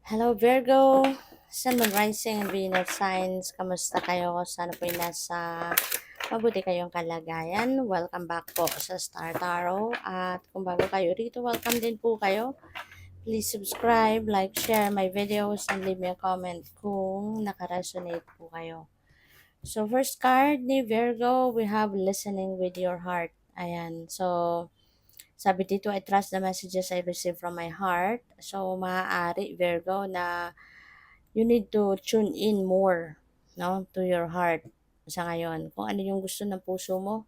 Hello Virgo, Sun, Moon, Rising, and Venus signs. Kamusta kayo? Sana po'y nasa mabuti kayong kalagayan. Welcome back po sa Star Tarot. At kung bago kayo rito, welcome din po kayo. Please subscribe, like, share my videos, and leave me a comment kung nakaresonate po kayo. So first card ni Virgo, we have listening with your heart. Ayan, so sabi dito, I trust the messages I receive from my heart. So, maaari, Virgo, na you need to tune in more, no, to your heart sa ngayon. Kung ano yung gusto ng puso mo,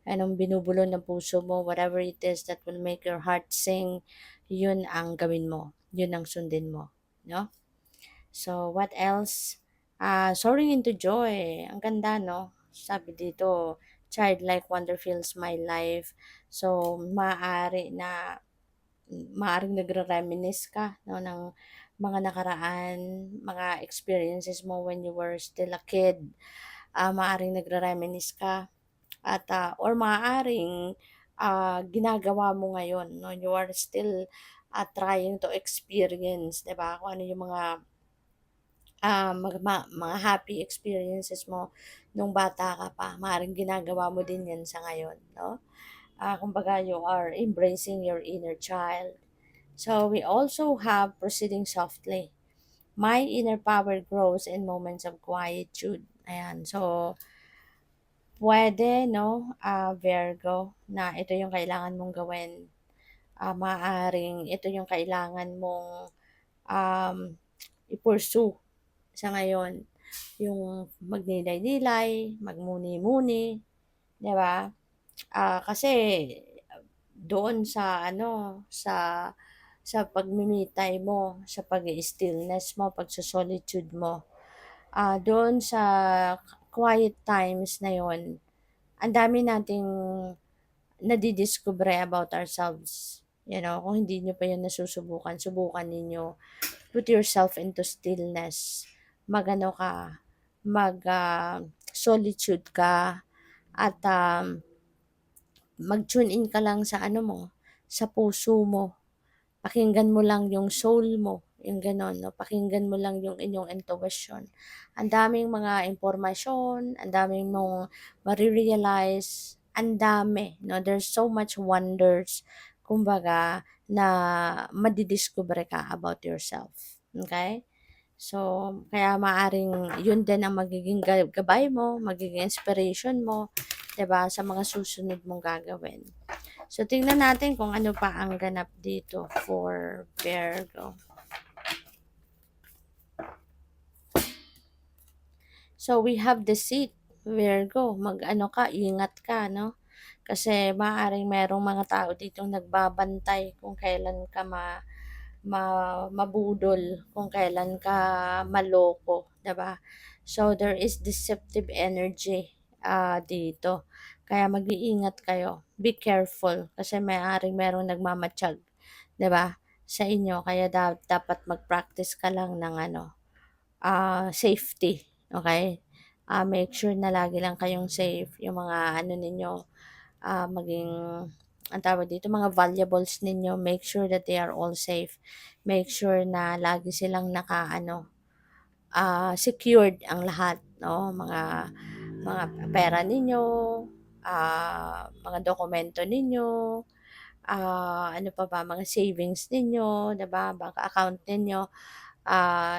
anong binubulon ng puso mo, whatever it is that will make your heart sing, yun ang gawin mo. Yun ang sundin mo. No? So, what else? Soaring into joy. Ang ganda, no? Sabi dito, childlike wonder fills my life. So, maaring nagre-reminisce ka, no, ng mga nakaraan, mga experiences mo when you were still a kid. Maaring nagre-reminisce ka at or maaaring ginagawa mo ngayon, no? You are still trying to experience, 'di ba? Kung ano yung mga happy experiences mo nung bata ka pa. Maaaring ginagawa mo din 'yan sa ngayon, no? Kumbaga you are embracing your inner child. So we also have proceeding softly. My inner power grows in moments of quietude. Ayan. So, pwede, no, Virgo, na ito yung kailangan mong gawin. Maaring ito yung kailangan mong um, i-pursue sa ngayon. Yung magnilay-nilay, magmuni-muni, di ba? Kasi doon sa pagmi-me-time mo, sa pag-stillness mo, pagso-solitude mo, doon sa quiet times na yon, ang dami nating nadidiscover about ourselves. You know, kung hindi nyo pa yun nasusubukan, subukan ninyo. Put yourself into stillness. Magano ka, solitude ka, at mag-tune in ka lang sa ano mo, sa puso mo. Pakinggan mo lang yung soul mo, yung gano'n, no? Pakinggan mo lang yung inyong intuition. Ang daming mga impormasyon, ang daming mong marirealize, ang dami, no? There's so much wonders, kumbaga, na madidiscover ka about yourself. Okay? So, kaya maaring yun din ang magiging gabay mo, magiging inspiration mo, 'di ba, sa mga susunod mong gagawin. So, tingnan natin kung ano pa ang ganap dito for Virgo. So, we have the seat, Virgo. Mag-ano ka, ingat ka, no? Kasi maaaring merong mga tao ditong nagbabantay kung kailan ka mabudol, kung kailan ka maloko, 'di ba? So there is deceptive energy dito. Kaya mag-iingat kayo. Be careful kasi maaaring merong nagmamatiyag, 'di ba? Sa inyo kaya dapat mag-practice ka lang ng safety, okay? Make sure na lagi lang kayong safe, yung mga ano ninyo, maging ang tawag dito, mga valuables ninyo, make sure that they are all safe. Make sure na lagi silang secured ang lahat, no? Mga pera ninyo, mga dokumento ninyo, ano pa ba, mga savings ninyo, 'di ba? Bank account ninyo,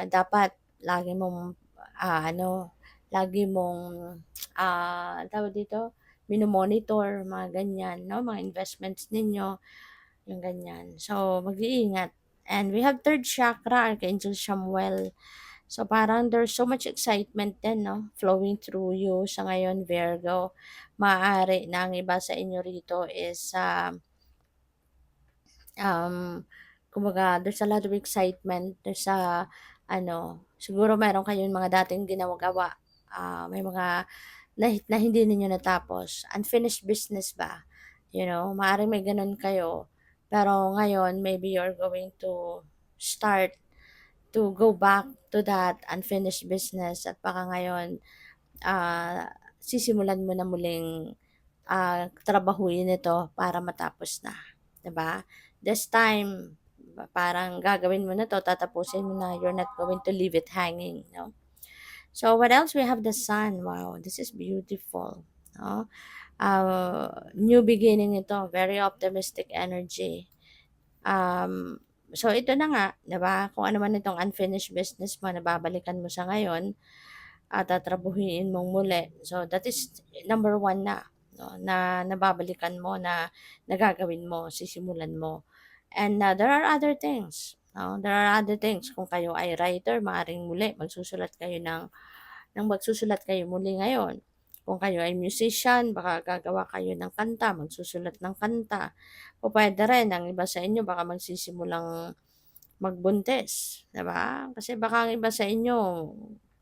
dapat lagi mong lagi mong tawag dito, mino-monitor, mga ganyan, no? Mga investments ninyo, yung ganyan. So, mag-iingat. And we have third chakra, Archangel Samuel. So, parang there's so much excitement din, no? Flowing through you sa ngayon, Virgo. Maaari na ang iba sa inyo rito is, kumbaga, there's a lot of excitement. There's siguro meron kayong mga dating ginagawa. May mga na hindi ninyo natapos. Unfinished business ba? You know, maaaring may ganun kayo. Pero ngayon, maybe you're going to start to go back to that unfinished business at baka ngayon, sisimulan mo na muling trabahuin ito para matapos na. 'Di ba? This time, parang gagawin mo na 'to, tatapusin mo na, you're not going to leave it hanging, 'no? So what else? We have the sun. Wow, this is beautiful, 'no? New beginning ito, very optimistic energy. So ito na nga, 'di ba? Kung ano man itong unfinished business mo na babalikan mo sa ngayon at tatrabahuhin mong muli. So that is number one na, no, na nababalikan mo, na nagagawin mo, sisimulan mo. And there are other things. No? There are other things. Kung kayo ay writer, maaaring muli magsusulat kayo muli ngayon. Kung kayo ay musician, baka gagawa kayo ng kanta, magsusulat ng kanta. O pwede rin, ang iba sa inyo baka magsisimulang magbuntis, 'di ba? Kasi baka ang iba sa inyo,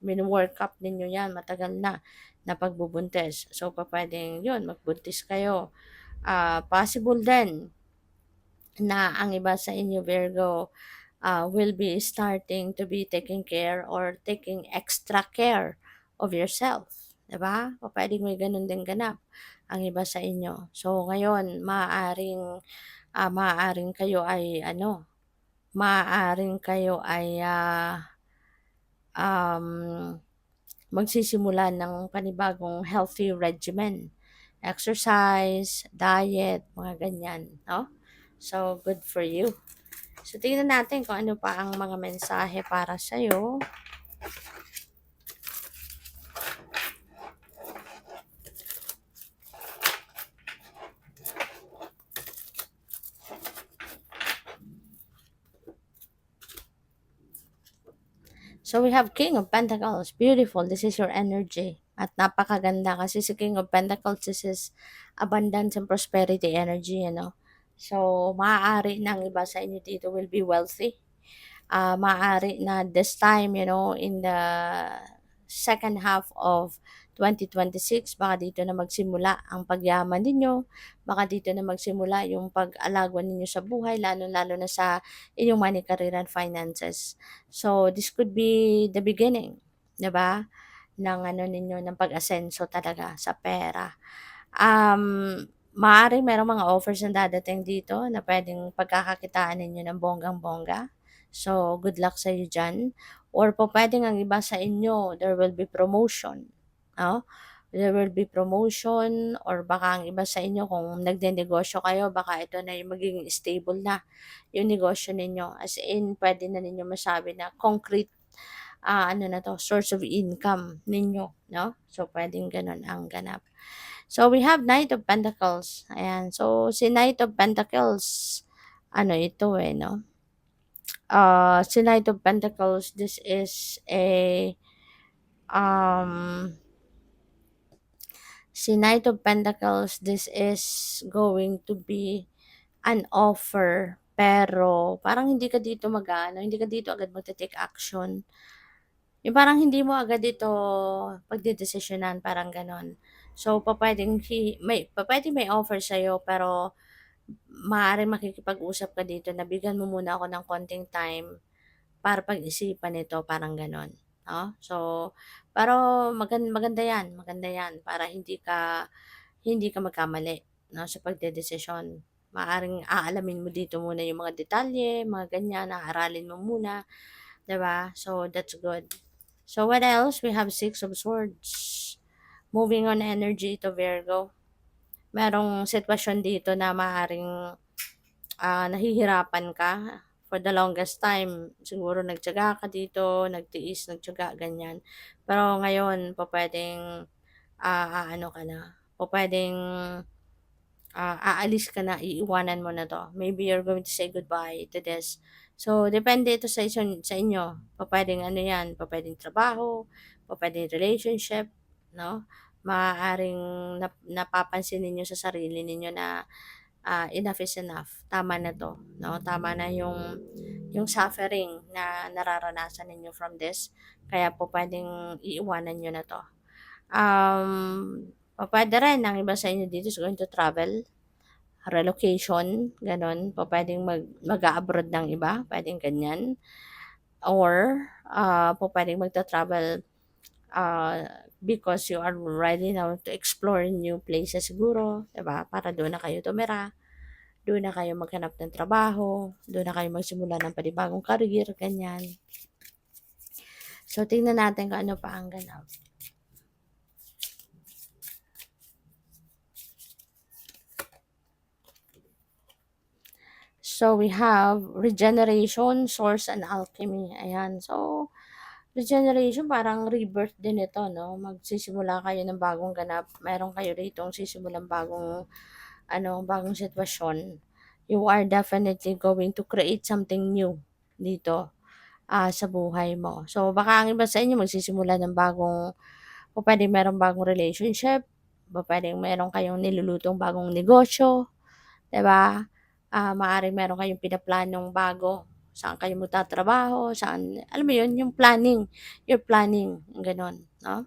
mino-work up ninyo 'yan matagal na pagbubuntis. So pupuwedeng 'yun, magbuntis kayo. Possible din na ang iba sa inyo, Virgo, will be starting to be taking care or taking extra care of yourself, 'di ba? Pupuwedeng may gano'n din ganap ang iba sa inyo. So ngayon maaaring kayo ay ano, maaaring kayo ay, um, magsisimula ng panibagong healthy regimen, exercise, diet, mga ganyan, 'no? So, good for you. So, tingnan natin kung ano pa ang mga mensahe para sa'yo. So, we have King of Pentacles. Beautiful. This is your energy. At napakaganda kasi si King of Pentacles, this is abundance and prosperity energy, So, maaari na ang iba sa inyo dito will be wealthy. Maaari na this time, in the second half of 2026, baka dito na magsimula ang pagyaman ninyo, baka dito na magsimula yung pag-alagwa ninyo sa buhay, lalo-lalo na sa inyong money, career, and finances. So, this could be the beginning, 'di ba? Ng ano ninyo, ng pag-asenso talaga sa pera. Maaaring merong mga offers na dadating dito na pwedeng pagkakakitaan ninyo ng bonggang-bongga. So, good luck sa iyo diyan. Or po pwedeng ang iba sa inyo, there will be promotion, 'no? There will be promotion, or baka ang iba sa inyo kung nagnenegosyo kayo, baka ito na yung magiging stable na yung negosyo ninyo. As in, pwede na ninyo masabi na concrete, ano na 'to, source of income ninyo, 'no? So, pwedeng gano'n ang ganap. So, we have Knight of Pentacles. Ayan. So, si Knight of Pentacles, ano ito, 'no? Si Knight of Pentacles, this is um, si Knight of Pentacles, this is going to be an offer, pero parang hindi ka dito hindi ka dito agad magte-take action. Yung parang hindi mo agad ito pagdedesisyonan, parang gano'n. So, pupuwedeng may offer sa'yo, pero maaaring makikipag-usap ka dito na bigyan mo muna ako ng konting time para pag-isipan ito, parang gano'n, 'no? So, pero maganda 'yan para hindi ka magkamali, 'no, sa pagdedesisyon. Maaaring aalamin mo dito muna yung mga detalye, mga ganyan, aaralin mo muna, 'di ba? So, that's good. So, what else? We have Six of Swords. Moving on energy to Virgo. Merong sitwasyon dito na maaaring nahihirapan ka for the longest time. Siguro nagtiyaga ka dito, nagtiis, nagtiyaga, ganyan. Pero ngayon, pupuwedeng, aano ka na, pupuwedeng, aalis ka na, iiwanan mo na 'to. Maybe you're going to say goodbye to this. So, depende ito sa inyo. Pupuwedeng ano 'yan, pupuwedeng trabaho, pupuwedeng relationship, 'no? Maaaring napapansin ninyo sa sarili ninyo na enough is enough. Tama na 'to, 'no? Tama na yung suffering na nararanasan ninyo from this. Kaya po puwedeng iiwanan niyo na 'to. Pupuwede rin ang iba sa inyo dito is going to travel, relocation, gano'n. Pupuwedeng mag-a-abroad ng iba, puwedeng ganyan. Or, pupuwedeng magta-travel, because you are ready now to explore new places siguro, 'di ba? Para doon na kayo tumira. doon na kayo maghanap ng trabaho, doon na kayo magsimula ng panibagong career, ganyan. So, tingnan natin kung ano pa ang ganap. So, we have regeneration, source, and alchemy. Ayan. So, regeneration, parang rebirth din ito, no? Magsisimula kayo ng bagong ganap. Meron kayo rito sisimulang bagong sitwasyon. You are definitely going to create something new dito sa buhay mo. So, baka ang iba sa inyo magsisimula ng o pwedeng merong bagong relationship, o pwedeng meron kayong nilulutong bagong negosyo, 'di ba? Maaaring meron kayong pinaplanong bago, saan kayo magtatrabaho, saan, alam mo 'yun, yung planning, your planning, gano'n, no?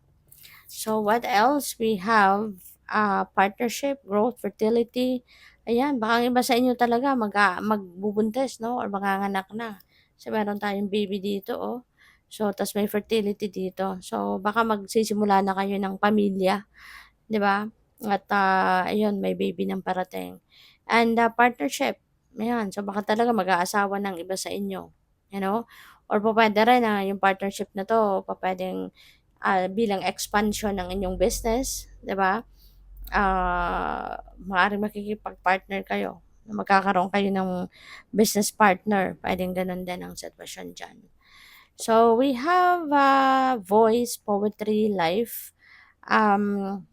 So, what else? We have partnership, growth, fertility. Ayan, baka ang iba sa inyo talaga magbubuntis, no? Or manganganak na. So, meron tayong baby dito, oh. So, tas may fertility dito. So, baka magsisimula na kayo ng pamilya, 'di ba? At ayun, may baby ng parating. And partnership. Ayan, so baka talaga mag-aasawa ng iba sa inyo, you know? Or pupuwede rin na yung partnership na 'to pupuwedeng bilang expansion ng inyong business, 'di ba? Maaaring makikipag-partner kayo, magkakaroon kayo ng business partner, puwedeng gano'n din ang sitwasyon diyan. So, we have voice, poetry, life. Um,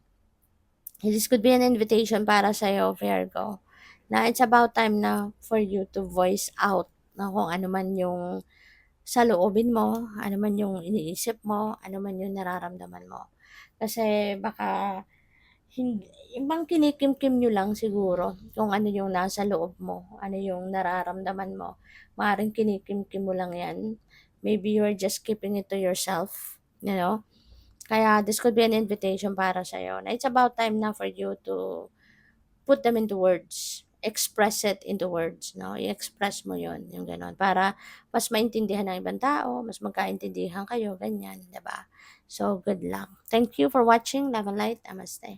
this could be an invitation para sa'yo, Virgo, na it's about time na for you to voice out na kung ano man yung saloobin mo, ano man yung iniisip mo, ano man yung nararamdaman mo. Kasi baka ibang kinikimkim nyo lang siguro kung ano yung nasa loob mo, ano yung nararamdaman mo. Maaaring kinikimkim mo lang yan. Maybe you're just keeping it to yourself, you know? Kaya this could be an invitation para sa'yo na it's about time na for you to put them into words. Express it into words, no? I-express mo yon yung gano'n. Para mas maintindihan ng ibang tao, mas magkaintindihan kayo, ganyan, 'di ba? So, good luck. Thank you for watching. Love and light. Namaste.